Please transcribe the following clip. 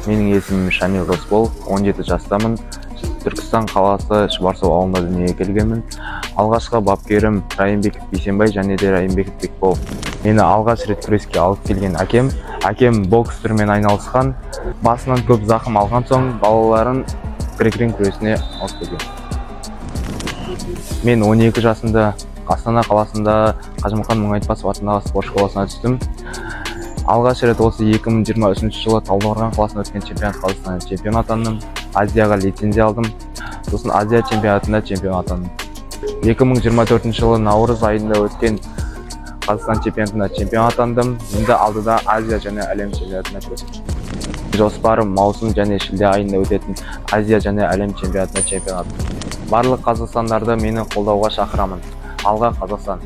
Менің есімім Шамил Досбол, 17 жастамын. Түркістан қаласы Шұбарсу ауылында дүниеге келгенмін. Алғашқы бапкерім Райымбеков Бейсенбай және де Райымбеков Бекбол. Мені алғаш рет күреске алып келген әкем бокс түрімен айналысқан. Басынан көп зақым алған соң балаларын грек-ринг күресіне алып келген. Мен 12 жасында Астана қаласында Қажымұқан Мұңайтпасов атындағы спорт школасына түстім. Алғаш рет осы 2023 жылы Талдықорған қаласында өткен чемпионат Қазақстан чемпион атандым. Азияға лицензия алдым. Сосын Азия чемпионатында чемпион атандым. 2024 жылы наурыз айында өткен Қазақстан чемпионатында чемпион атандым. Енді алдыда Азия және әлем чемпионатына күресемін. Жоспарым маусым және шілде айында өтетін Азия және әлем чемпионатына чемпион атандым. Барлық қазақстандарды мені қолдауға шақырамын. Алға Қазақстан!